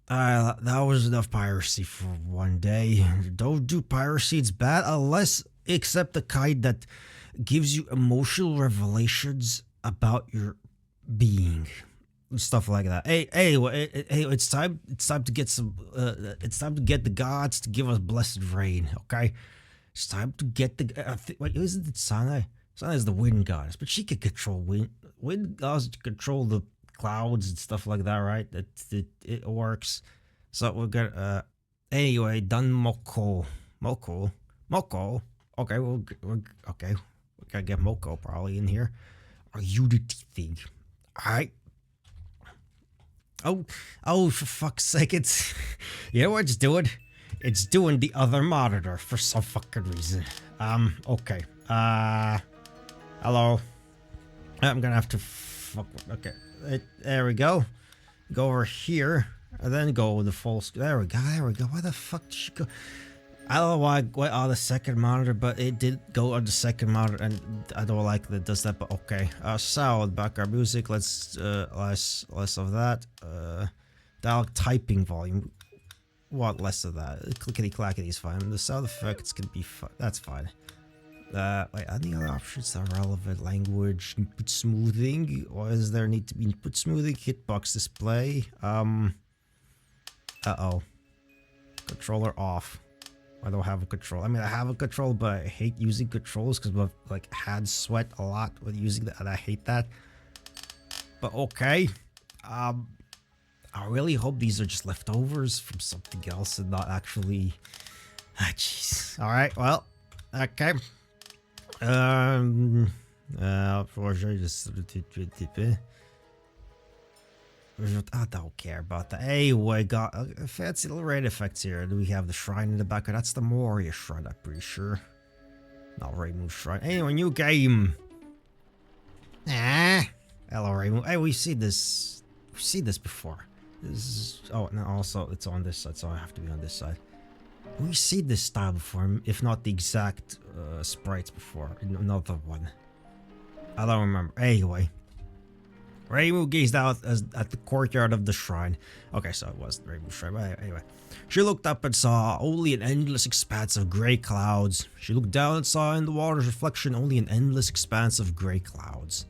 That was enough piracy for one day. Don't do piracy, it's bad unless except the kind that gives you emotional revelations about your being. Stuff like that. Hey, it's time to get some it's time to get the gods to give us blessed rain, okay? It's time to get the wait, isn't it Sana? Sana is the wind goddess, but she can control wind. Wind gods control the clouds and stuff like that, right? It works. So we're gonna anyway, done Moko. Okay, we're okay. We gotta get Moko probably in here. Are you the thing? Alright. Oh, for fuck's sake, it's... You know what it's doing? It's doing the other monitor for some fucking reason. Okay. Hello. I'm gonna have to okay. There we go. Go over here, and then go with the full screen. There we go. Why the fuck did she go? I don't know why went on the second monitor, but it did go on the second monitor, and I don't like that it does that, but okay. Sound, background music, let's, less of that. Dial typing volume. What less of that? Clickety clackety is fine. The sound effects can be fine. That's fine. Wait, any other options are relevant? Language, input smoothing. Why does there need to be input smoothing? Hitbox display. Uh-oh. Controller off. I don't have a control. I mean, I have a control, but I hate using controls because I've like had sweat a lot with using that, and I hate that. But okay. I really hope these are just leftovers from something else and not actually. Ah, jeez. All right. Well. Okay. For sure, just. I don't care about that. Anyway, got fancy little rain effects here. Do we have the shrine in the back? That's the Moria shrine, I'm pretty sure. Not Raymu shrine. Anyway, new game. Hello, Raymu. Hey, we've seen this. We've seen this before. This is. Oh, no, also, it's on this side, so I have to be on this side. We've seen this style before, if not the exact sprites before. In another one. I don't remember. Anyway. Raymu gazed out at the courtyard of the shrine. Okay, so it was the Raymu shrine. But anyway, she looked up and saw only an endless expanse of gray clouds. She looked down and saw in the water's reflection only an endless expanse of gray clouds.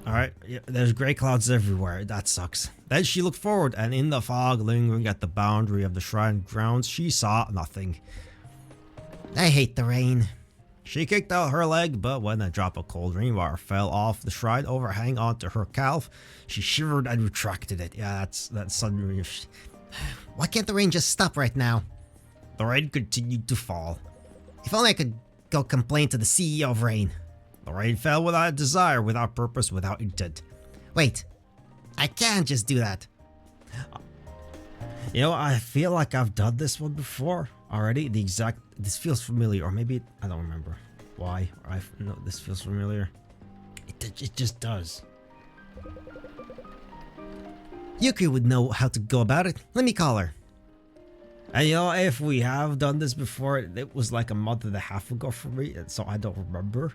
Alright, yeah, there's gray clouds everywhere. That sucks. Then she looked forward, and in the fog lingering at the boundary of the shrine grounds, she saw nothing. I hate the rain. She kicked out her leg, but when a drop of cold rainwater fell off the shrine overhang onto her calf, she shivered and retracted it. Yeah, that's suddenly. Why can't the rain just stop right now? The rain continued to fall. If only I could go complain to the CEO of Rain. The rain fell without desire, without purpose, without intent. Wait, I can't just do that. You know, I feel like I've done this one before already. This feels familiar, or maybe I don't remember why. No, this feels familiar. It just does. Yuki would know how to go about it. Let me call her. And you know, if we have done this before, it was like a month and a half ago for me, so I don't remember.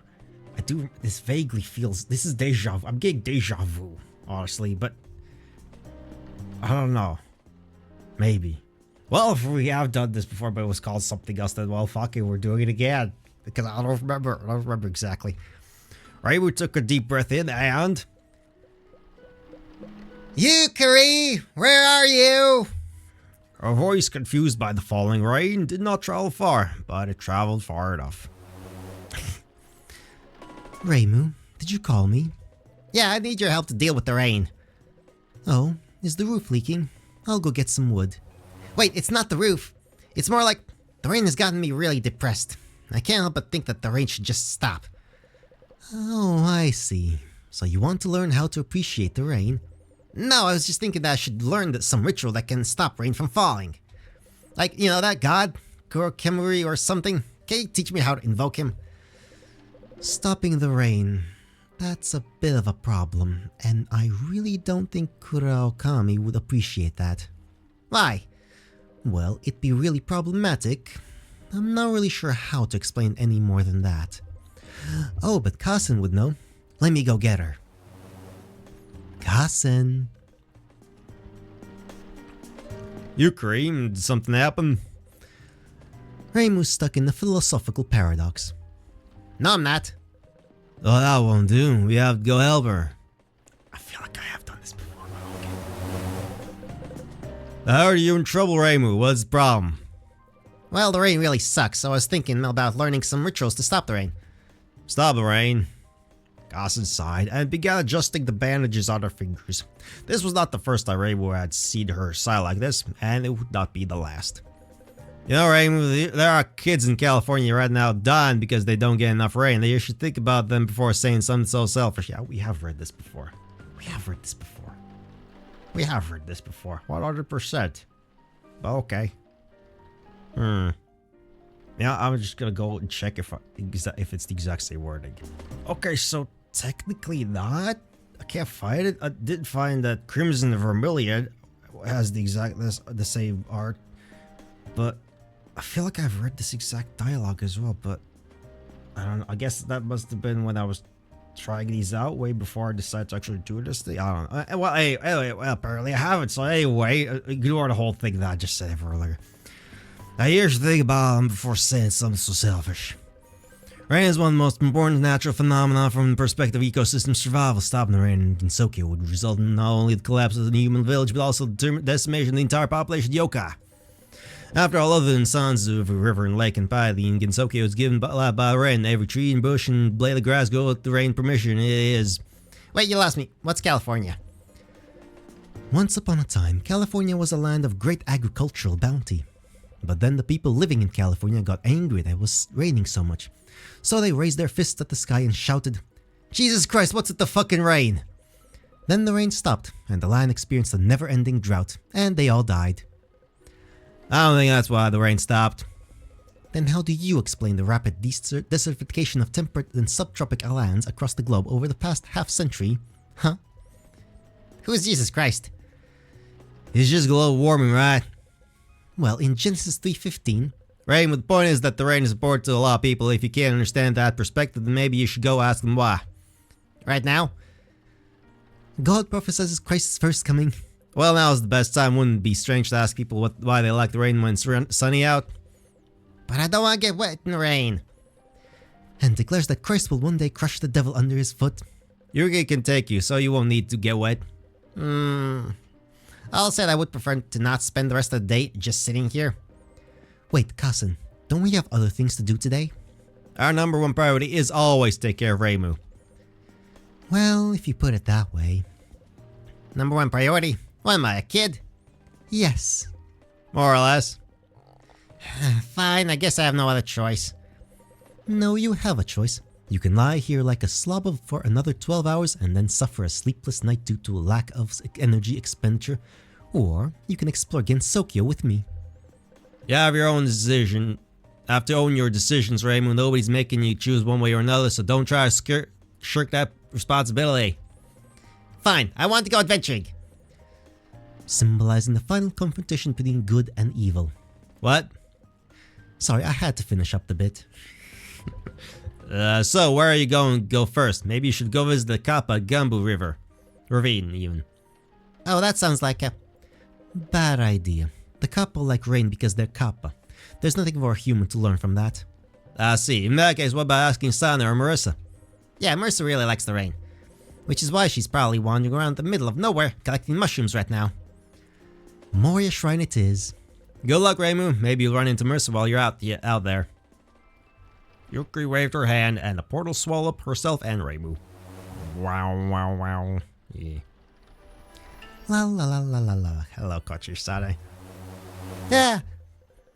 This vaguely feels, this is deja vu. I'm getting deja vu, honestly, but I don't know. Maybe. Well, if we have done this before, but it was called something else, then well, fuck it, we're doing it again. Because I don't remember exactly. Raymu took a deep breath in and... Yukari, where are you? Her voice, confused by the falling rain, did not travel far, but it traveled far enough. Raymu, did you call me? Yeah, I need your help to deal with the rain. Oh, is the roof leaking? I'll go get some wood. Wait, it's not the roof. It's more like the rain has gotten me really depressed. I can't help but think that the rain should just stop. Oh, I see. So you want to learn how to appreciate the rain? No, I was just thinking that I should learn some ritual that can stop rain from falling. Like, you know, that god, Kurokemuri or something. Can you teach me how to invoke him? Stopping the rain. That's a bit of a problem, and I really don't think Kuraokami would appreciate that. Why? Well, it'd be really problematic. I'm not really sure how to explain any more than that. Oh, but Kasen would know. Let me go get her. Kasen. You cream, did something happen? Reimu's stuck in a philosophical paradox. No, I'm not. Oh, that won't do. We have to go help her. I feel like I have done this before. How are you in trouble, Reimu? What's the problem? Well, the rain really sucks, so I was thinking about learning some rituals to stop the rain. Stop the rain. Gossen sighed and began adjusting the bandages on her fingers. This was not the first time Reimu had seen her sigh like this, and it would not be the last. You know, Reimu, there are kids in California right now dying because they don't get enough rain. You should think about them before saying something so selfish. Yeah, we have read this before. 100%. Okay. Yeah, I'm just gonna go and check if it's the exact same wording. Okay, so technically not. I can't find it. I did find that Crimson Vermilion has the same art, but I feel like I've read this exact dialogue as well. But I don't know. I guess that must have been when I was trying these out way before I decided to actually do this thing. I don't know. Well, anyway, apparently I haven't. So anyway, ignore the whole thing that I just said earlier. Now here's the thing about them before saying something so selfish. Rain is one of the most important natural phenomena from the perspective of ecosystem survival. Stopping the rain in Gensokyo would result in not only the collapse of the human village, but also the decimation of the entire population of yokai. After all, other than Sanzu of a river and lake and pai, the Gensokyo is given by rain. Every tree and bush and blade of grass go with the rain permission. It is... Wait, you lost me. What's California? Once upon a time, California was a land of great agricultural bounty. But then the people living in California got angry that it was raining so much. So they raised their fists at the sky and shouted, Jesus Christ, what's with the fucking rain? Then the rain stopped, and the land experienced a never-ending drought, and they all died. I don't think that's why the rain stopped. Then how do you explain the rapid desertification of temperate and subtropical lands across the globe over the past half-century? Huh? Who's Jesus Christ? It's just global warming, right? Well, in Genesis 3:15... Rain, but the point is that the rain is important to a lot of people. If you can't understand that perspective, then maybe you should go ask them why. Right now? God prophesies Christ's first coming. Well, now is the best time. Wouldn't it be strange to ask people why they like the rain when it's sunny out? But I don't want to get wet in the rain. And declares that Christ will one day crush the devil under his foot. Yugi can take you, so you won't need to get wet. I'll say I would prefer to not spend the rest of the day just sitting here. Wait, Kassen, don't we have other things to do today? Our number one priority is always take care of Reimu. Well, if you put it that way. Number one priority? What am I, a kid? Yes. More or less. Fine, I guess I have no other choice. No, you have a choice. You can lie here like a slob for another 12 hours and then suffer a sleepless night due to a lack of energy expenditure. Or you can explore Gensokyo with me. You have your own decision. Have to own your decisions, Reimu. Nobody's making you choose one way or another, so don't try to shirk that responsibility. Fine, I want to go adventuring. Symbolizing the final confrontation between good and evil. What? Sorry, I had to finish up the bit. So where are you going to go first? Maybe you should go visit the Kappa Gambu River. Ravine, even. Oh, that sounds like a... bad idea. The Kappa like rain because they're Kappa. There's nothing more human to learn from that. I see. In that case, what about asking Sana or Marissa? Yeah, Marissa really likes the rain. Which is why she's probably wandering around the middle of nowhere collecting mushrooms right now. Moria Shrine it is. Good luck, Reimu. Maybe you'll run into Marissa while you're out there. Yuki waved her hand and the portal swallowed up herself and Reimu. Wow. Yeah. La la la la la la. Hello, Kochi-sane. Yeah.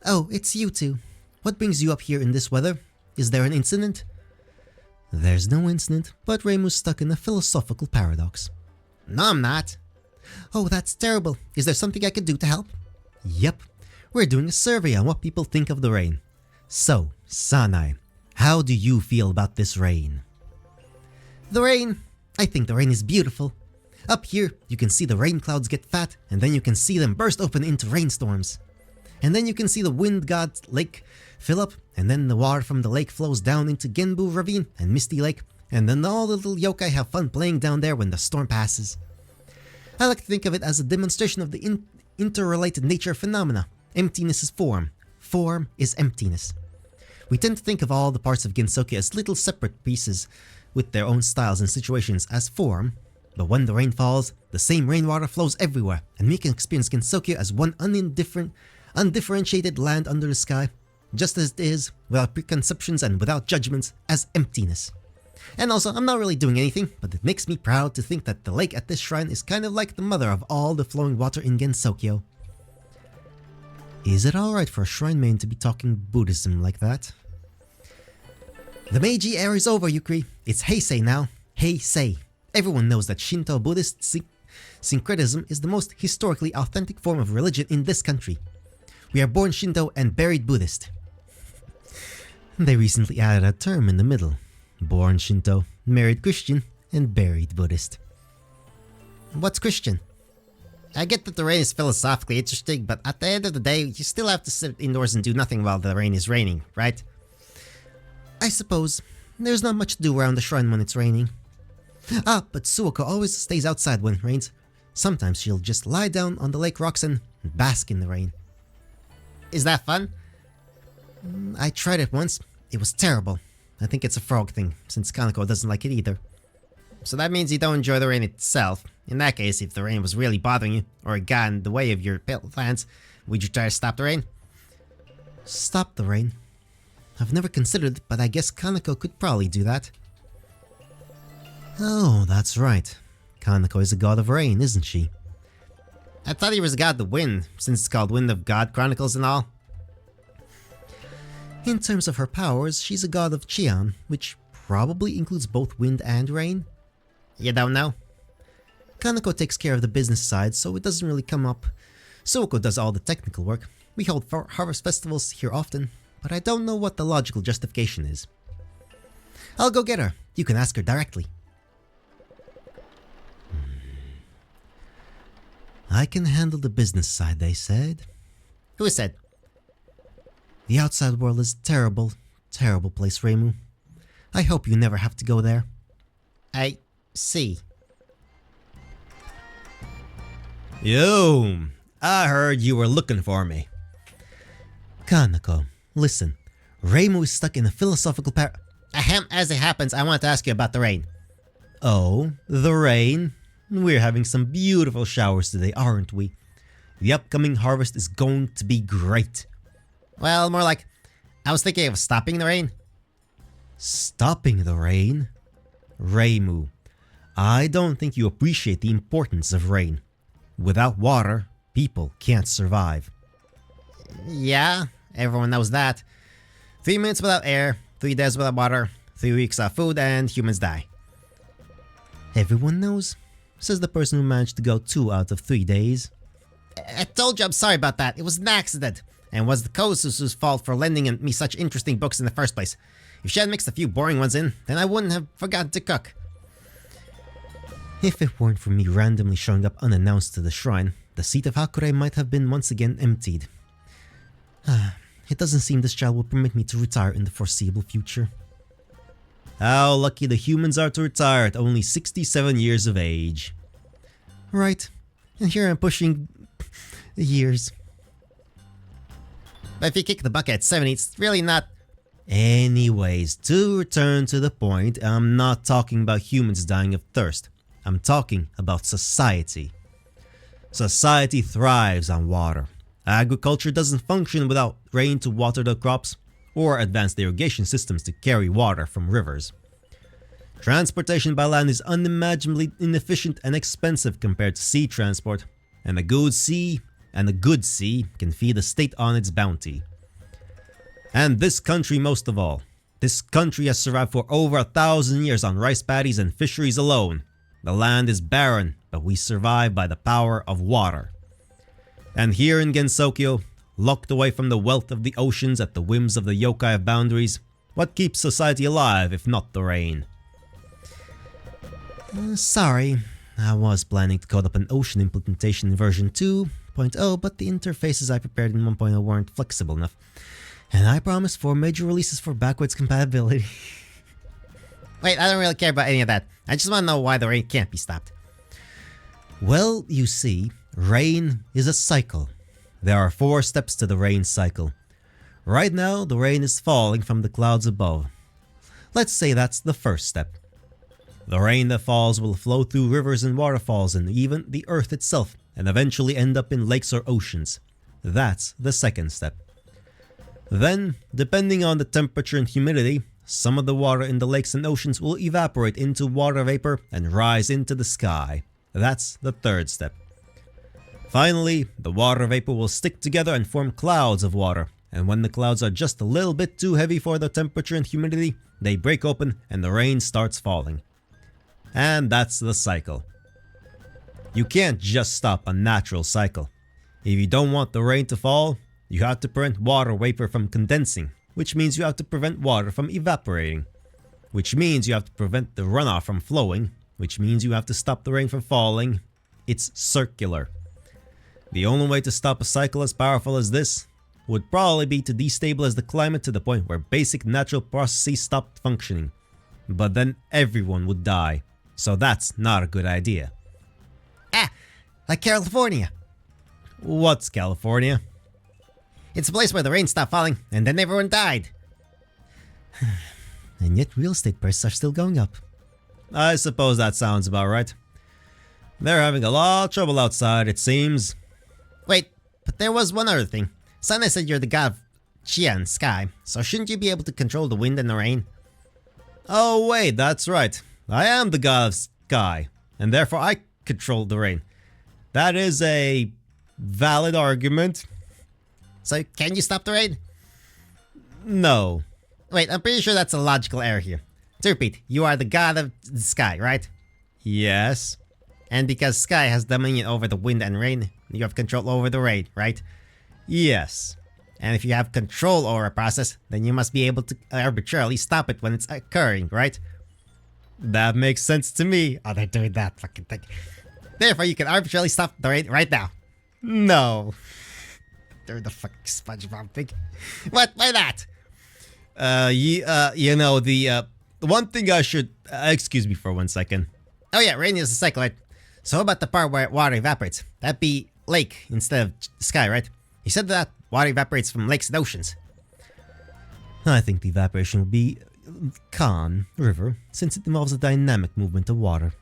Oh, it's you two. What brings you up here in this weather? Is there an incident? There's no incident, but Reimu's stuck in a philosophical paradox. No, I'm not. Oh, that's terrible. Is there something I could do to help? Yep. We're doing a survey on what people think of the rain. So, Sanai, how do you feel about this rain? The rain? I think the rain is beautiful. Up here, you can see the rain clouds get fat, and then you can see them burst open into rainstorms. And then you can see the wind god lake fill up, and then the water from the lake flows down into Genbu Ravine and Misty Lake, and then all the little yokai have fun playing down there when the storm passes. I like to think of it as a demonstration of the interrelated nature of phenomena. Emptiness is form. Form is emptiness. We tend to think of all the parts of Gensokyo as little separate pieces with their own styles and situations as form, but when the rain falls, the same rainwater flows everywhere, and we can experience Gensokyo as one undifferentiated land under the sky, just as it is, without preconceptions and without judgments, as emptiness. And also, I'm not really doing anything, but it makes me proud to think that the lake at this shrine is kind of like the mother of all the flowing water in Gensokyo. Is it alright for a shrine maiden to be talking Buddhism like that? The Meiji era is over, Yukri. It's Heisei now. Heisei. Everyone knows that Shinto Buddhist syncretism is the most historically authentic form of religion in this country. We are born Shinto and buried Buddhist. They recently added a term in the middle. Born Shinto, married Christian, and buried Buddhist. What's Christian? I get that the rain is philosophically interesting, but at the end of the day, you still have to sit indoors and do nothing while the rain is raining, right? I suppose. There's not much to do around the shrine when it's raining. But Suoko always stays outside when it rains. Sometimes she'll just lie down on the lake rocks and bask in the rain. Is that fun? I tried it once. It was terrible. I think it's a frog thing, since Kaneko doesn't like it either. So that means you don't enjoy the rain itself. In that case, if the rain was really bothering you, or it got in the way of your plans, would you try to stop the rain? Stop the rain? I've never considered it, but I guess Kaneko could probably do that. Oh, that's right. Kaneko is a god of rain, isn't she? I thought he was a god of the wind, since it's called Wind of God Chronicles and all. In terms of her powers, she's a god of Chian, which probably includes both wind and rain. You don't know? Kaneko takes care of the business side, so it doesn't really come up. Suoko does all the technical work. We hold harvest festivals here often, but I don't know what the logical justification is. I'll go get her. You can ask her directly. I can handle the business side, they said. Who said? The outside world is terrible, terrible place, Reimu. I hope you never have to go there. I see. Yo, I heard you were looking for me. Kaneko, listen. Reimu is stuck in a philosophical As it happens, I want to ask you about the rain. Oh, the rain? We're having some beautiful showers today, aren't we? The upcoming harvest is going to be great. Well, more like, I was thinking of stopping the rain. Stopping the rain? Reimu, I don't think you appreciate the importance of rain. Without water, people can't survive. Yeah, everyone knows that. 3 minutes without air, 3 days without water, 3 weeks without food, and humans die. Everyone knows? Says the person who managed to go 2 out of 3 days. I told you I'm sorry about that. It was an accident. And was the Kosusu's fault for lending me such interesting books in the first place. If she had mixed a few boring ones in, then I wouldn't have forgotten to cook. If it weren't for me randomly showing up unannounced to the shrine, the seat of Hakure might have been once again emptied. It doesn't seem this child will permit me to retire in the foreseeable future. How lucky the humans are to retire at only 67 years of age. Right, and here I'm pushing years. But if you kick the bucket at 70, it's really not... Anyways, to return to the point, I'm not talking about humans dying of thirst. I'm talking about society. Society thrives on water. Agriculture doesn't function without rain to water the crops, or advanced irrigation systems to carry water from rivers. Transportation by land is unimaginably inefficient and expensive compared to sea transport, and a good sea can feed a state on its bounty. And this country most of all. This country has survived for over 1,000 years on rice paddies and fisheries alone. The land is barren, but we survive by the power of water. And here in Gensokyo, locked away from the wealth of the oceans at the whims of the yokai of boundaries, what keeps society alive if not the rain? Sorry, I was planning to code up an ocean implementation in version 2.0, but the interfaces I prepared in 1.0 weren't flexible enough. And I promised 4 major releases for backwards compatibility. Wait, I don't really care about any of that. I just want to know why the rain can't be stopped. Well, you see, Rain is a cycle. There are 4 steps to the rain cycle. Right now, the rain is falling from the clouds above. Let's say that's the first step. The rain that falls will flow through rivers and waterfalls and even the earth itself and eventually end up in lakes or oceans. That's the second step. Then, depending on the temperature and humidity, some of the water in the lakes and oceans will evaporate into water vapor and rise into the sky. That's the third step. Finally, the water vapor will stick together and form clouds of water, and when the clouds are just a little bit too heavy for the temperature and humidity, they break open and the rain starts falling. And that's the cycle. You can't just stop a natural cycle. If you don't want the rain to fall, you have to prevent water vapor from condensing, which means you have to prevent water from evaporating, which means you have to prevent the runoff from flowing, which means you have to stop the rain from falling. It's circular. The only way to stop a cycle as powerful as this would probably be to destabilize the climate to the point where basic natural processes stopped functioning. But then everyone would die. So that's not a good idea. Ah, like California. What's California? It's a place where the rain stopped falling and then everyone died. And yet real estate prices are still going up. I suppose that sounds about right. They're having a lot of trouble outside, it seems. Wait, but there was one other thing. Sana said you're the god of Chia and sky, so shouldn't you be able to control the wind and the rain? Oh wait, that's right. I am the god of sky, and therefore I control the rain. That is a valid argument. So can you stop the rain? No. Wait, I'm pretty sure that's a logical error here. To repeat, you are the god of the sky, right? Yes. And because sky has dominion over the wind and rain, you have control over the rain, right? Yes. And if you have control over a process, then you must be able to arbitrarily stop it when it's occurring, right? That makes sense to me. Oh, they're doing that fucking thing. Therefore, you can arbitrarily stop the rain right now. No. They're the fucking SpongeBob thing. What? Why not? You know, the one thing I should... excuse me for 1 second. Oh yeah, rain is a cycle, right? So how about the part where water evaporates? That'd be lake instead of sky, right? You said that water evaporates from lakes and oceans. I think the evaporation will be Khan River, since it involves a dynamic movement of water.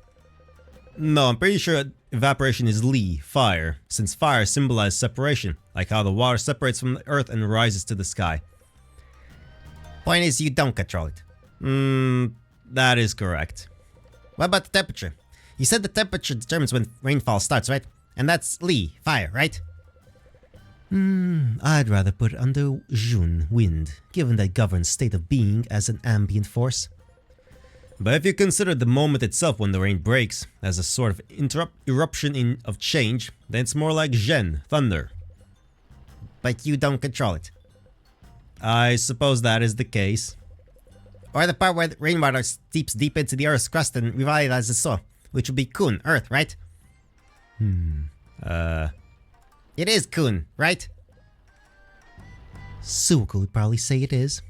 No, I'm pretty sure evaporation is Li, fire, since fire symbolizes separation, like how the water separates from the earth and rises to the sky. Point is, you don't control it. That is correct. What about the temperature? You said the temperature determines when rainfall starts, right? And that's Li, fire, right? I'd rather put it under Jun, wind, given that governs state of being as an ambient force. But if you consider the moment itself when the rain breaks as a sort of eruption of change, then it's more like Zhen, thunder. But you don't control it. I suppose that is the case. Or the part where the rainwater seeps deep into the Earth's crust and revitalizes the soil, which would be Kun, Earth, right? It is Kun, right? Suko would probably say it is.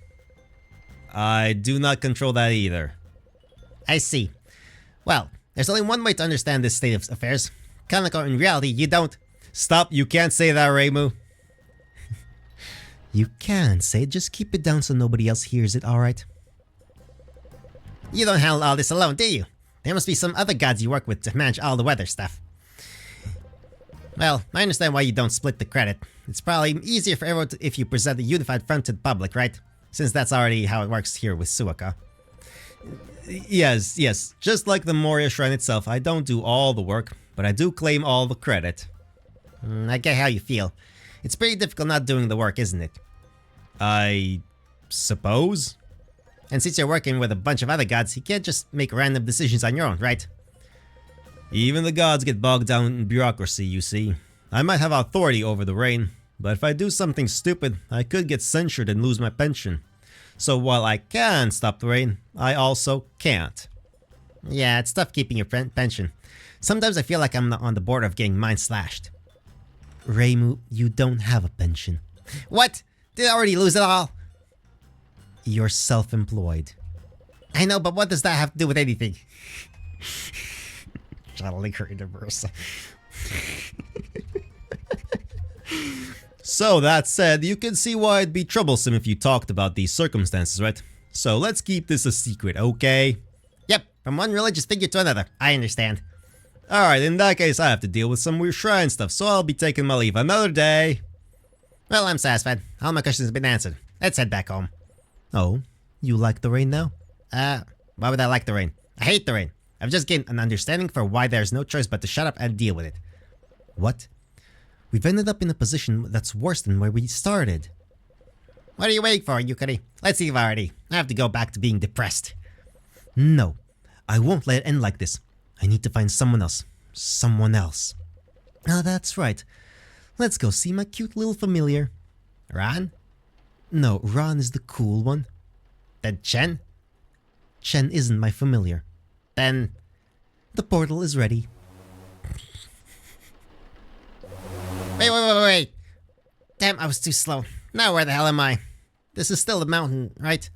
I do not control that either. I see. Well, there's only one way to understand this state of affairs. Kanako, in reality, you don't... Stop, you can't say that, Reimu. You can say it, just keep it down so nobody else hears it, alright? You don't handle all this alone, do you? There must be some other gods you work with to manage all the weather stuff. Well, I understand why you don't split the credit. It's probably easier for everyone if you present a unified front to the public, right? Since that's already how it works here with Suaka. Yes. Just like the Moria Shrine itself, I don't do all the work, but I do claim all the credit. I get how you feel. It's pretty difficult not doing the work, isn't it? I suppose. And since you're working with a bunch of other gods, you can't just make random decisions on your own, right? Even the gods get bogged down in bureaucracy, you see. I might have authority over the rain, but if I do something stupid, I could get censured and lose my pension. So while I can stop the rain, I also can't. Yeah, it's tough keeping your pension. Sometimes I feel like I'm on the border of getting mine slashed. Reimu, you don't have a pension. What? Did I already lose it all? You're self-employed. I know, but what does that have to do with anything? Trying to link her into Marissa. So that said, you can see why it'd be troublesome if you talked about these circumstances, right? So let's keep this a secret, okay? Yep, from one religious figure to another. I understand. Alright, in that case I have to deal with some weird shrine stuff, so I'll be taking my leave another day. Well, I'm satisfied. All my questions have been answered. Let's head back home. Oh, you like the rain now? Why would I like the rain? I hate the rain. I've just gained an understanding for why there's no choice but to shut up and deal with it. What? We've ended up in a position that's worse than where we started. What are you waiting for, Yukari? Let's leave already. I have to go back to being depressed. No, I won't let it end like this. I need to find someone else. Someone else. Ah, that's right. Let's go see my cute little familiar. Ran? No, Ron is the cool one. Then Chen? Chen isn't my familiar. Then... The portal is ready. Wait. Damn, I was too slow. Now where the hell am I? This is still the mountain, right?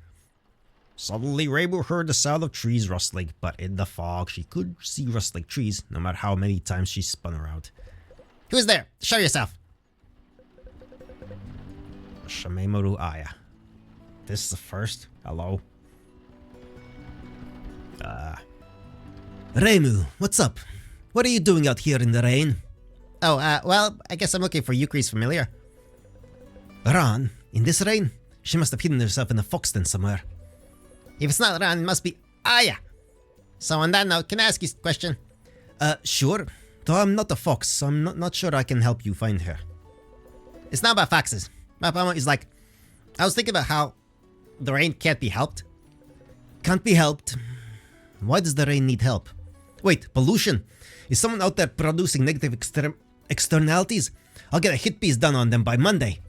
Suddenly, Rainbow heard the sound of trees rustling, but in the fog, she could see rustling trees no matter how many times she spun around. Who's there? Show yourself. Shamemoru Aya. This is the first? Hello? Reimu, what's up? What are you doing out here in the rain? Oh, well, I guess I'm looking for Yukari's familiar. Ran, in this rain? She must have hidden herself in a fox den somewhere. If it's not Ran, it must be Aya. So on that note, can I ask you a question? Sure. Though I'm not a fox, so I'm not sure I can help you find her. It's not about foxes. My problem is like, I was thinking about how the rain can't be helped. Can't be helped. Why does the rain need help? Wait, pollution? Is someone out there producing negative externalities? I'll get a hit piece done on them by Monday.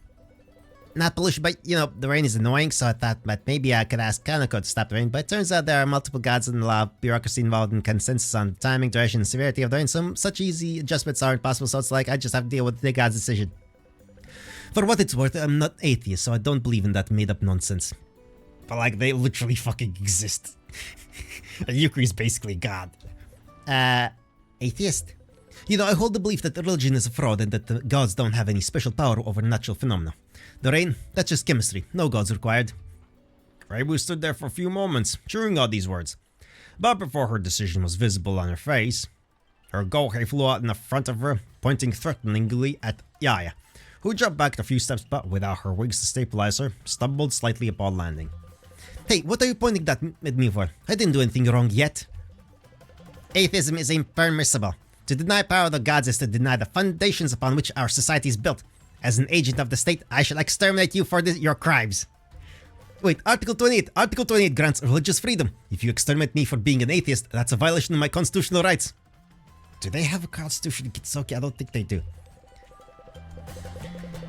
Not pollution, but you know, the rain is annoying, so I thought that maybe I could ask Kaneko to stop the rain, but it turns out there are multiple gods and a lot of bureaucracy involved in consensus on timing, duration, and severity of the rain. Some such easy adjustments aren't possible, so it's like I just have to deal with the god's decision. For what it's worth, I'm not atheist, so I don't believe in that made-up nonsense. But like, they literally fucking exist. And Yukari's basically God. Atheist? You know, I hold the belief that religion is a fraud and that the gods don't have any special power over natural phenomena. The rain, that's just chemistry, no gods required. Reibu stood there for a few moments, chewing out these words. But before her decision was visible on her face, her gohei flew out in the front of her, pointing threateningly at Yaya, who jumped back a few steps but without her wings to stabilize her, stumbled slightly upon landing. Hey, what are you pointing that at me for? I didn't do anything wrong yet. Atheism is impermissible. To deny power of the gods is to deny the foundations upon which our society is built. As an agent of the state, I shall exterminate you for your crimes. Wait, Article 28. Article 28 grants religious freedom. If you exterminate me for being an atheist, that's a violation of my constitutional rights. Do they have a constitution in Kitsuki? I don't think they do.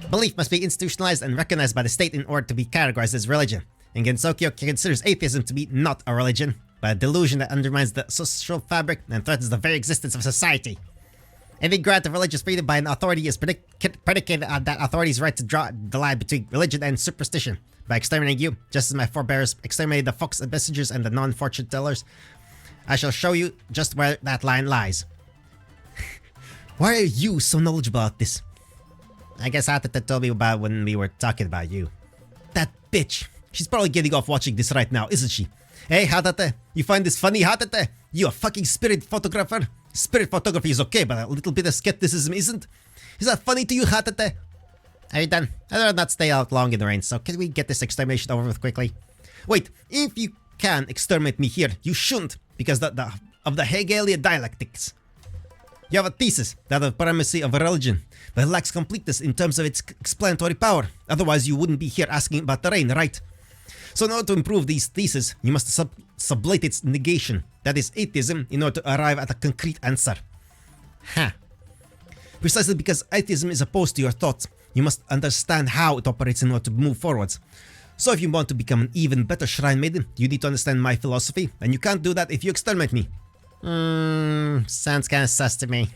Belief must be institutionalized and recognized by the state in order to be categorized as religion. And Gensokyo considers atheism to be not a religion, but a delusion that undermines the social fabric and threatens the very existence of society. Any grant of religious freedom by an authority is predicated on that authority's right to draw the line between religion and superstition. By exterminating you, just as my forebears exterminated the fox messengers and the non-fortune tellers, I shall show you just where that line lies. Why are you so knowledgeable about this? I guess Hatata told me about when we were talking about you. That bitch! She's probably getting off watching this right now, isn't she? Hey, Hatate, you find this funny, Hatate? You a fucking spirit photographer? Spirit photography is okay, but a little bit of skepticism isn't? Is that funny to you, Hatate? Are you done? I'd rather not stay out long in the rain, so can we get this extermination over with quickly? Wait, if you can exterminate me here, you shouldn't, because of the Hegelian dialectics. You have a thesis, that of primacy of a religion, but it lacks completeness in terms of its explanatory power. Otherwise, you wouldn't be here asking about the rain, right? So in order to improve these theses, you must sublate its negation, that is atheism, in order to arrive at a concrete answer. Huh. Precisely because atheism is opposed to your thoughts, you must understand how it operates in order to move forwards. So if you want to become an even better shrine maiden, you need to understand my philosophy, and you can't do that if you exterminate me. Sounds kinda sus to me.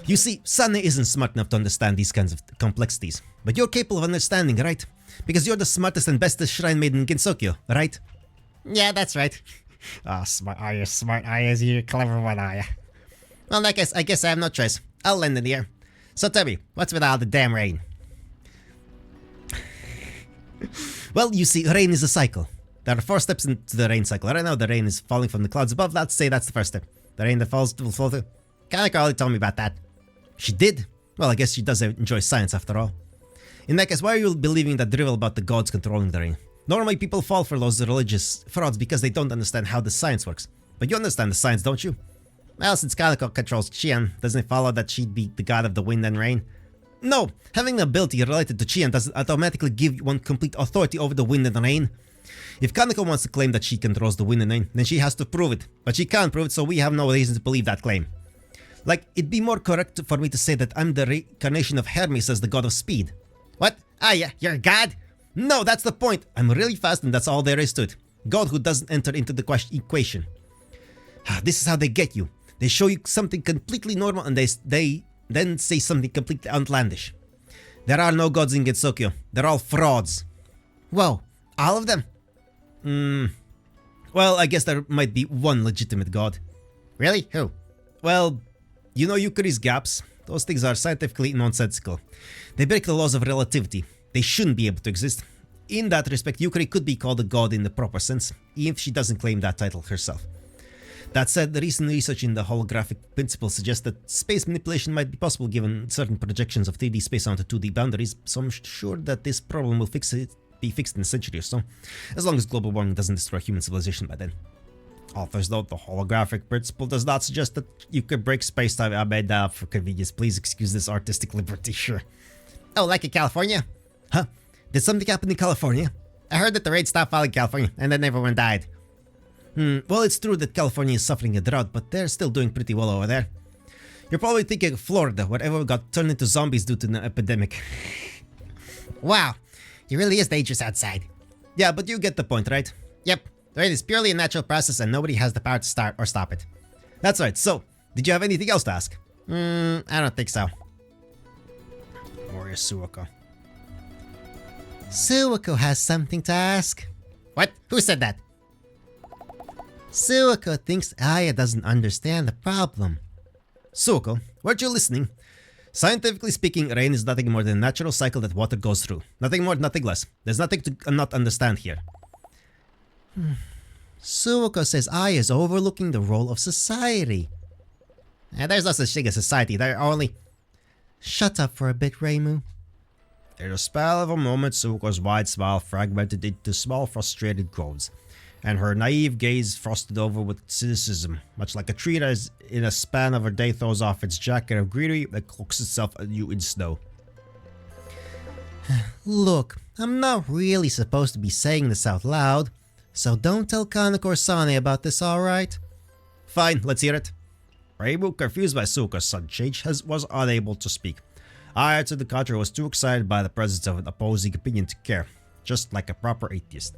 You see, Sane isn't smart enough to understand these kinds of complexities, but you're capable of understanding, right? Because you're the smartest and bestest shrine maiden in Gensokyo, right? Yeah, that's right. Ah, smart Aya, you're a clever one, Aya. Well, I guess I have no choice. I'll lend it here. So tell me, what's with all the damn rain? Well, you see, rain is a cycle. There are 4 steps into the rain cycle. Right now, the rain is falling from the clouds above. Let's say that's the first step. The rain that falls will fall through. Kaneko already told me about that. She did? Well, I guess she does enjoy science after all. In that case, why are you believing that drivel about the gods controlling the rain? Normally, people fall for those religious frauds because they don't understand how the science works. But you understand the science, don't you? Well, since Kaneko controls Qian, doesn't it follow that she'd be the god of the wind and rain? No! Having an ability related to Qian doesn't automatically give one complete authority over the wind and the rain. If Kaneko wants to claim that she controls the wind and rain, then she has to prove it. But she can't prove it, so we have no reason to believe that claim. Like, it'd be more correct for me to say that I'm the reincarnation of Hermes as the god of speed. What? Ah, yeah, you're a god? No, that's the point. I'm really fast and that's all there is to it. God who doesn't enter into the equation. This is how they get you. They show you something completely normal and they then say something completely outlandish. There are no gods in Getsokyo. They're all frauds. Whoa, all of them? Well, I guess there might be one legitimate god. Really? Who? Well, you know Euclid's gaps? Those things are scientifically nonsensical. They break the laws of relativity. They shouldn't be able to exist. In that respect, Euclid could be called a god in the proper sense, even if she doesn't claim that title herself. That said, the recent research in the holographic principle suggests that space manipulation might be possible given certain projections of 3D space onto 2D boundaries, so I'm sure that this problem will be fixed in a century or so, as long as global warming doesn't destroy human civilization by then. Authors note the holographic principle does not suggest that you could break space-time. I made that up for convenience. Please excuse this artistic liberty, sure. Oh, like in California? Huh? Did something happen in California? I heard that the rain stopped falling in California, and then everyone died. Well, it's true that California is suffering a drought, but they're still doing pretty well over there. You're probably thinking of Florida, where everyone got turned into zombies due to an epidemic. Wow, it really is dangerous outside. Yeah, but you get the point, right? Yep, the rain is purely a natural process and nobody has the power to start or stop it. That's right, so, did you have anything else to ask? I don't think so. Warrior Suwako. Suwako has something to ask. What? Who said that? Suwako thinks Aya doesn't understand the problem. Suwako, weren't you listening? Scientifically speaking, rain is nothing more than a natural cycle that water goes through. Nothing more, nothing less. There's nothing to not understand here. Suwako says Aya is overlooking the role of society. There's no such thing as society. There are only... Shut up for a bit, Reimu. In a spell of a moment, Suwako's wide smile fragmented into small frustrated groans, and her naive gaze frosted over with cynicism, much like a tree that is in a span of a day throws off its jacket of greenery that cloaks itself anew in snow. Look, I'm not really supposed to be saying this out loud, so don't tell Kaneko or Sane about this, alright? Fine, let's hear it. Reimu, confused by Suwako's sudden change, was unable to speak. Aya, to the contrary, was too excited by the presence of an opposing opinion to care, just like a proper atheist.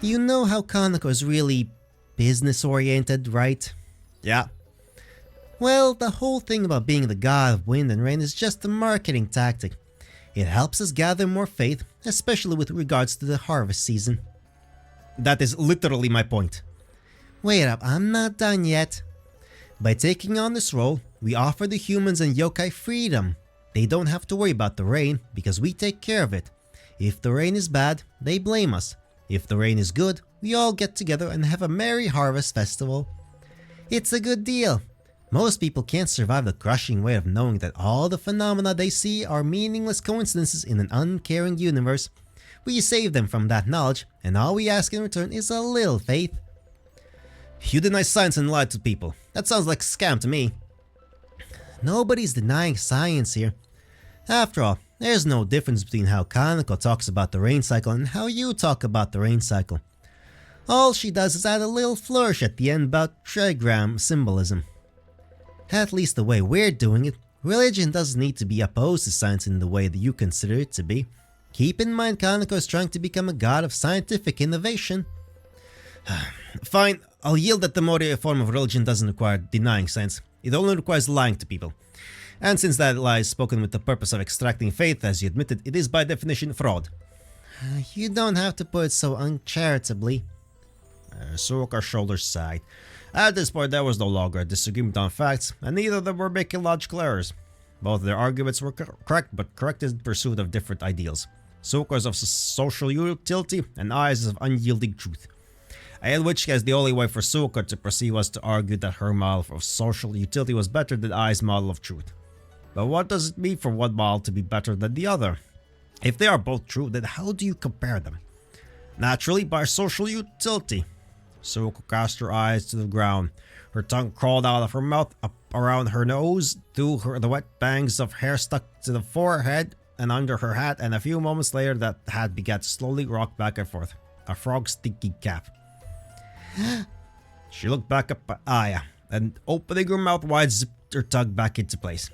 You know how Kaneko is really business-oriented, right? Yeah. Well, the whole thing about being the god of wind and rain is just a marketing tactic. It helps us gather more faith, especially with regards to the harvest season. That is literally my point. Wait up, I'm not done yet. By taking on this role, we offer the humans and yokai freedom. They don't have to worry about the rain because we take care of it. If the rain is bad, they blame us. If the rain is good, we all get together and have a merry harvest festival. It's a good deal. Most people can't survive the crushing weight of knowing that all the phenomena they see are meaningless coincidences in an uncaring universe. We save them from that knowledge, and all we ask in return is a little faith. You deny science and lie to people. That sounds like a scam to me. Nobody's denying science here. After all, there's no difference between how Kaneko talks about the rain cycle and how you talk about the rain cycle. All she does is add a little flourish at the end about trigram symbolism. At least the way we're doing it, religion doesn't need to be opposed to science in the way that you consider it to be. Keep in mind Kaneko is trying to become a god of scientific innovation. Fine, I'll yield that the Mori form of religion doesn't require denying science. It only requires lying to people. And since that lie is spoken with the purpose of extracting faith, as you admitted, it is by definition fraud. You don't have to put it so uncharitably. Suwaka's shoulders sighed, At this point, there was no longer a disagreement on facts, and neither of them were making logical errors. Both their arguments were correct, but correct in pursuit of different ideals. Suko's of social utility, and Ai's of unyielding truth. In which case, the only way for Suko to proceed was to argue that her model of social utility was better than Ai's model of truth. But what does it mean for one model to be better than the other? If they are both true, then how do you compare them? Naturally, by social utility. Suko cast her eyes to the ground. Her tongue crawled out of her mouth, up around her nose, through the wet bangs of hair stuck to the forehead and under her hat, and a few moments later that hat began to slowly rock back and forth. A frog's stinky cap. She looked back up at Aya, and opening her mouth wide, zipped her tongue back into place.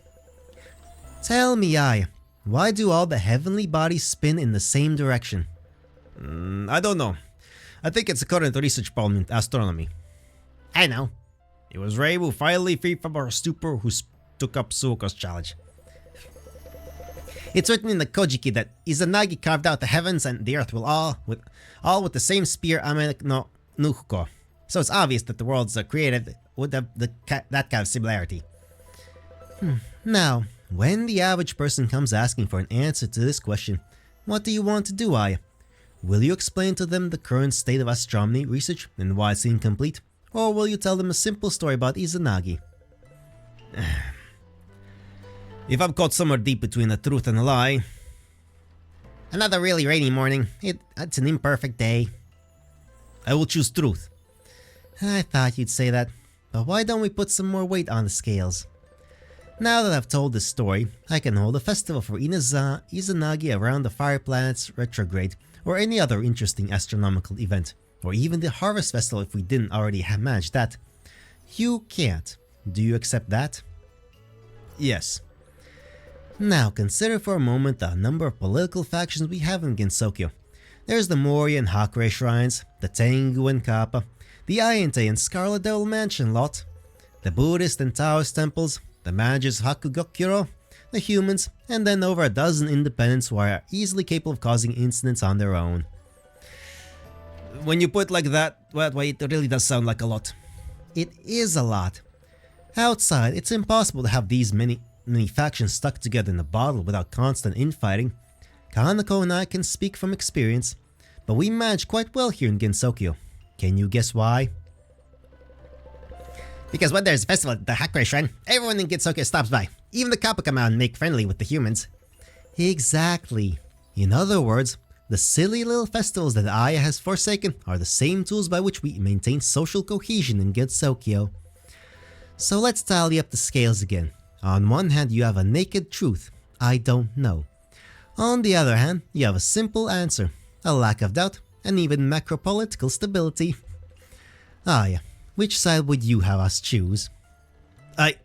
Tell me, Aya, why do all the heavenly bodies spin in the same direction? I don't know. I think it's a current research problem in astronomy. I know. It was Ray who finally freed from her stupor who took up Suko's challenge. It's written in the Kojiki that Izanagi carved out the heavens and the earth will all with the same spear Ame no Nukuko. So it's obvious that the worlds created would have that kind of similarity. Now, when the average person comes asking for an answer to this question, what do you want to do, Aya? Will you explain to them the current state of astronomy research and why it's incomplete? Or will you tell them a simple story about Izanagi? If I'm caught somewhere deep between the truth and a lie... Another really rainy morning. It's an imperfect day. I will choose truth. I thought you'd say that, but why don't we put some more weight on the scales? Now that I've told this story, I can hold a festival for Izanagi around the Fire Planet's retrograde, or any other interesting astronomical event, or even the Harvest Festival if we didn't already have managed that. You can't. Do you accept that? Yes. Now consider for a moment the number of political factions we have in Gensokyo. There's the Mori and Hakurei shrines, the Tengu and Kappa, the Ayente and Scarlet Devil Mansion lot, the Buddhist and Taoist temples, the managers of Hakugokuro, the humans, and then over a dozen independents who are easily capable of causing incidents on their own. When you put it like that, well, it really does sound like a lot. It is a lot. Outside, it's impossible to have these many factions stuck together in a bottle without constant infighting. Kanako and I can speak from experience, but we manage quite well here in Gensokyo. Can you guess why? Because when there's a festival at the Hakurei Shrine, everyone in Gensokyo stops by. Even the Kappa come out and make friendly with the humans. Exactly. In other words, the silly little festivals that Aya has forsaken are the same tools by which we maintain social cohesion in Gensokyo. So let's tally up the scales again. On one hand, you have a naked truth, I don't know. On the other hand, you have a simple answer, a lack of doubt, and even macropolitical stability. Aya, which side would you have us choose? I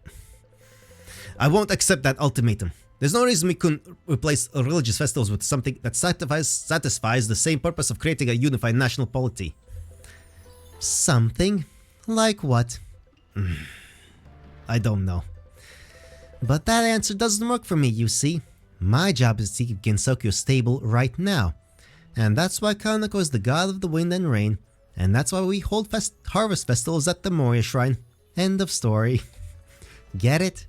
won't accept that ultimatum. There's no reason we couldn't replace religious festivals with something that satisfies the same purpose of creating a unified national polity. Something? Like what? I don't know. But that answer doesn't work for me, you see. My job is to keep Gensokyo stable right now. And that's why Kanako is the god of the wind and rain. And that's why we hold harvest festivals at the Moria Shrine. End of story. Get it?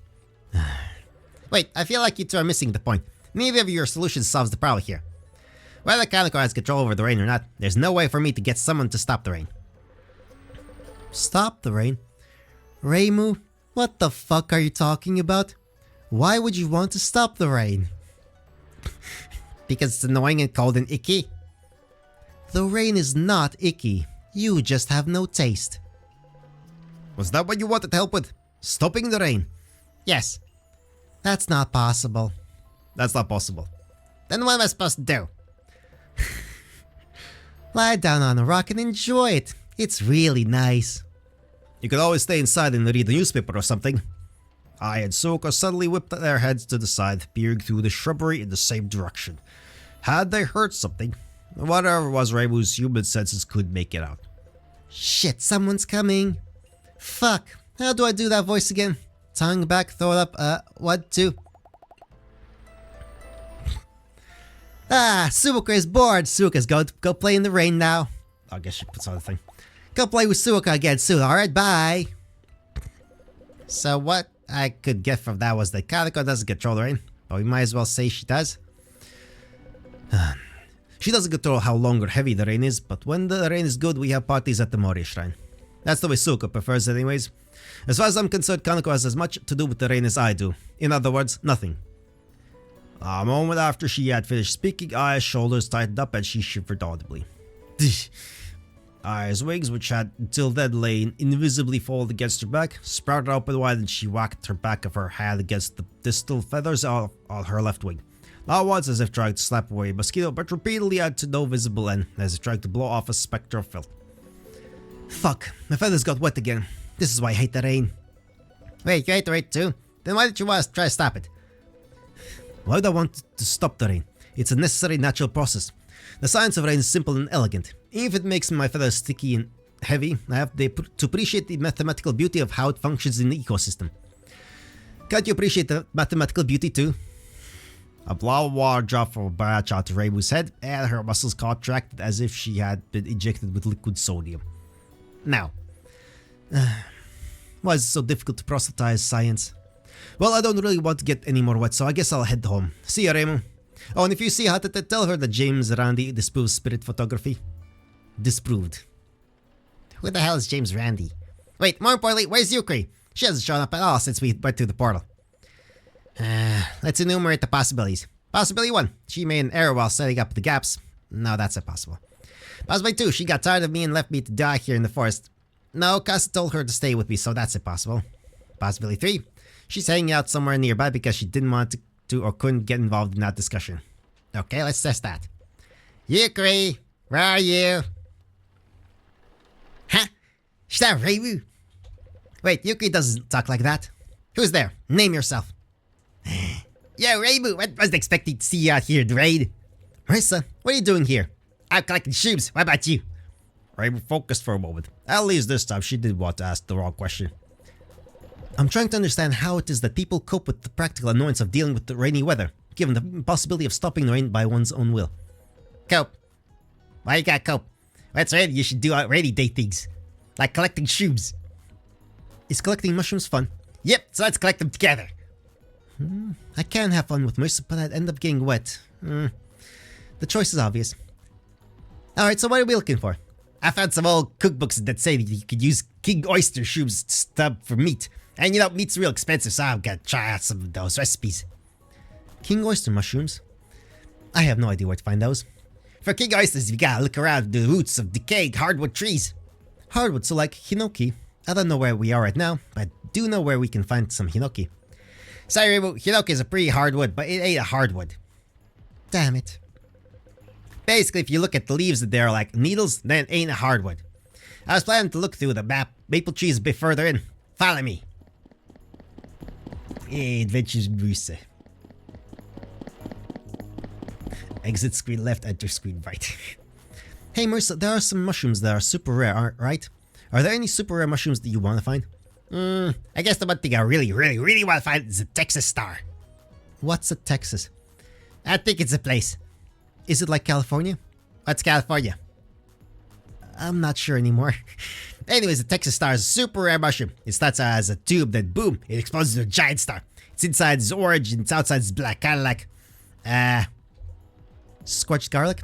Wait, I feel like you two are missing the point. Neither of your solutions solves the problem here. Whether Kanako has control over the rain or not, there's no way for me to get someone to stop the rain. Stop the rain? Reimu, what the fuck are you talking about? Why would you want to stop the rain? Because it's annoying and cold and icky. The rain is not icky. You just have no taste. Was that what you wanted to help with? Stopping the rain? Yes. That's not possible. That's not possible. Then what am I supposed to do? Lie down on a rock and enjoy it. It's really nice. You could always stay inside and read the newspaper or something. I and Soko suddenly whipped their heads to the side, peering through the shrubbery in the same direction. Had they heard something? Whatever it was, Reimu's human senses couldn't make it out. Shit, someone's coming. Fuck, how do I do that voice again? Tongue back, throw it up, 1, 2. Subuka is bored. Subuka's go play in the rain now. I guess she puts on the thing. Go play with Suoka again soon, alright? Bye! So what I could get from that was that Kaneko doesn't control the rain, but we might as well say she does. She doesn't control how long or heavy the rain is, but when the rain is good, we have parties at the Mori Shrine. That's the way Suoka prefers it anyways. As far as I'm concerned, Kaneko has as much to do with the rain as I do. In other words, nothing. A moment after she had finished speaking, Aya's shoulders tightened up and she shivered audibly. Aya's wings, which had until then lain invisibly folded against her back, sprouted open wide and she whacked her back of her hand against the distal feathers on her left wing. Not once as if trying to slap away a mosquito, but repeatedly and to no visible end, as if trying to blow off a spectre of filth. Fuck, my feathers got wet again. This is why I hate the rain. Wait, you hate the rain too? Then why did you want to try to stop it? Why would I want to stop the rain? It's a necessary natural process. The science of rain is simple and elegant. Even if it makes my feathers sticky and heavy, I have to appreciate the mathematical beauty of how it functions in the ecosystem. Can't you appreciate the mathematical beauty too? A blob of water dropped from a branch onto Reimu's head, and her muscles contracted as if she had been injected with liquid sodium. Now, why is it so difficult to proselytize science? Well, I don't really want to get any more wet, so I guess I'll head home. See ya, Reimu. Oh, and if you see Hatata, tell her that James Randi disproves spirit photography. Disproved. Who the hell is James Randi? Wait, more importantly, where's Yukri? She hasn't shown up at all since we went through the portal. Let's enumerate the possibilities. Possibility 1. She made an error while setting up the gaps. No, that's impossible. Possibility 2. She got tired of me and left me to die here in the forest. No, Kasa told her to stay with me, so that's impossible. Possibility 3. She's hanging out somewhere nearby because she didn't want to or couldn't get involved in that discussion. Okay, let's test that. Yukri, where are you? Huh? Is that Reimu? Wait, Yukri doesn't talk like that. Who's there? Name yourself. Yo, Reimu, I wasn't expecting to see you out here in the rain. Marissa, what are you doing here? I'm collecting shoes. What about you? Reimu focused for a moment. At least this time she did want to ask the wrong question. I'm trying to understand how it is that people cope with the practical annoyance of dealing with the rainy weather, given the impossibility of stopping the rain by one's own will. Cope? Why you gotta cope? What's rainy? You should do rainy day things. Like collecting shoes. Is collecting mushrooms fun? Yep, so let's collect them together. I can have fun with Marissa, but I'd end up getting wet. The choice is obvious. Alright, so what are we looking for? I found some old cookbooks that say that you could use king oyster shoes to stub for meat. And you know, meat's real expensive, so I'm gonna try out some of those recipes. King oyster mushrooms? I have no idea where to find those. For king oysters, you gotta look around the roots of decayed hardwood trees. Hardwood, so like hinoki. I don't know where we are right now, but I do know where we can find some hinoki. Sorry, hinoki is a pretty hardwood, but it ain't a hardwood. Damn it. Basically, if you look at the leaves that they're like needles, then it ain't a hardwood. I was planning to look through the maple trees a bit further in. Follow me. Hey, Adventures Marissa. Exit screen left, enter screen right. Hey Marissa, there are some mushrooms that are super rare, right? Are there any super rare mushrooms that you want to find? I guess the one thing I really want to find is a Texas star. What's a Texas? I think it's a place. Is it like California? What's California? I'm not sure anymore. Anyways, the Texas star is a super rare mushroom. It starts as a tube, then boom, it explodes into a giant star. Its inside is orange and its outside is black, kinda like, scorched garlic?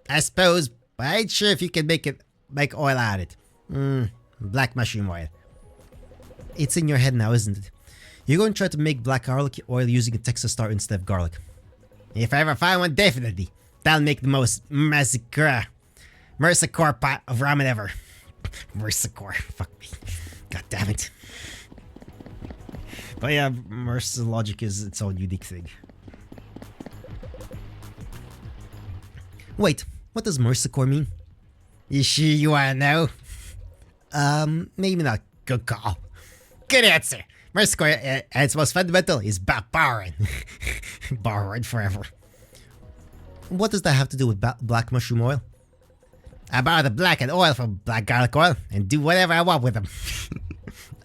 I suppose, but I ain't sure if you can make oil out of it. Black mushroom oil. It's in your head now, isn't it? You're going to try to make black garlic oil using a Texas star instead of garlic. If I ever find one, definitely. That'll make the most mercicore pot of ramen ever. Mercicore, fuck me. God damn it. But yeah, Mercer logic is its own unique thing. Wait, what does mercicore mean? You sure you wanna know? Maybe not. Good call. Good answer. Mercicore, at its most fundamental, is about borrowing. Borrowing forever. What does that have to do with black mushroom oil? I borrow the black and oil from black garlic oil and do whatever I want with them.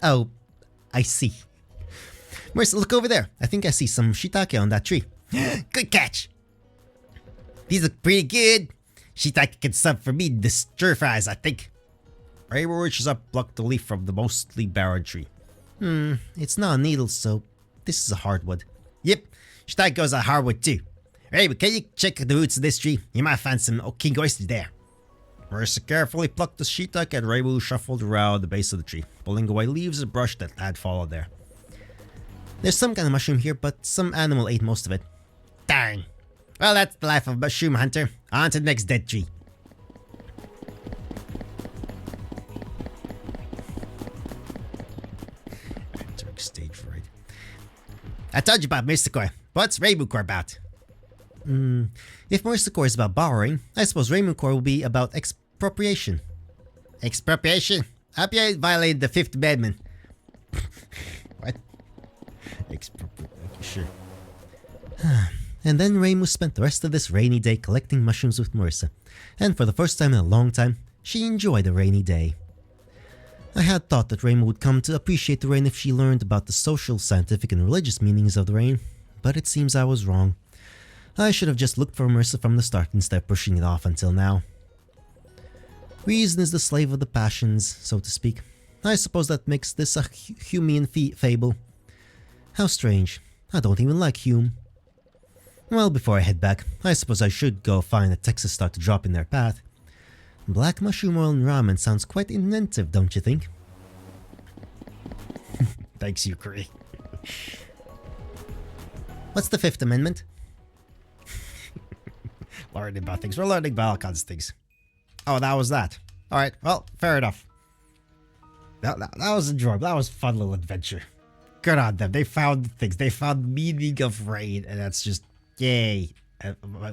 Oh, I see. Marissa, look over there. I think I see some shiitake on that tree. Good catch. These look pretty good. Shiitake can sub for me the stir fries, I think. Rainbow reaches up, plucked the leaf from the mostly barren tree. It's not a needle, so this is a hardwood. Yep, that goes a hardwood too. Rainbow, can you check the roots of this tree? You might find some king oysters there. Marissa carefully plucked the sheetak and Rainbow shuffled around the base of the tree, pulling away leaves and brush that had fallen there. There's some kind of mushroom here, but some animal ate most of it. Darn. Well, that's the life of a mushroom hunter. On to the next dead tree. Stage right. I told you about Mysticore. What's Rainbow Core about? If Marissa Core is about borrowing, I suppose Rainbow Core will be about expropriation. Expropriation? Hope you violated the Fifth Amendment. What? Expropriate. Sure. And then Rainbow spent the rest of this rainy day collecting mushrooms with Marissa, and for the first time in a long time, she enjoyed a rainy day. I had thought that Rainbow would come to appreciate the rain if she learned about the social, scientific, and religious meanings of the rain, but it seems I was wrong. I should have just looked for Marissa from the start instead of pushing it off until now. Reason is the slave of the passions, so to speak. I suppose that makes this a Humean fable. How strange. I don't even like Hume. Well, before I head back, I suppose I should go find a Texas star to drop in their path. Black mushroom oil and ramen sounds quite inventive, don't you think? Thanks, Yukari. What's the Fifth Amendment? Learning about things. We're learning about all kinds of things. Oh, that was that. Alright, well, fair enough. That was enjoyable. That was a fun little adventure. Good on them. They found things. They found the meaning of rain, and that's just, yay.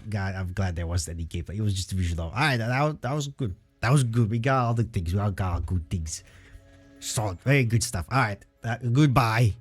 God, I'm glad there wasn't any gameplay. It was just a visual. Alright, that was good. That was good. We got all the things. We all got all good things. Solid. Very good stuff. Alright, goodbye.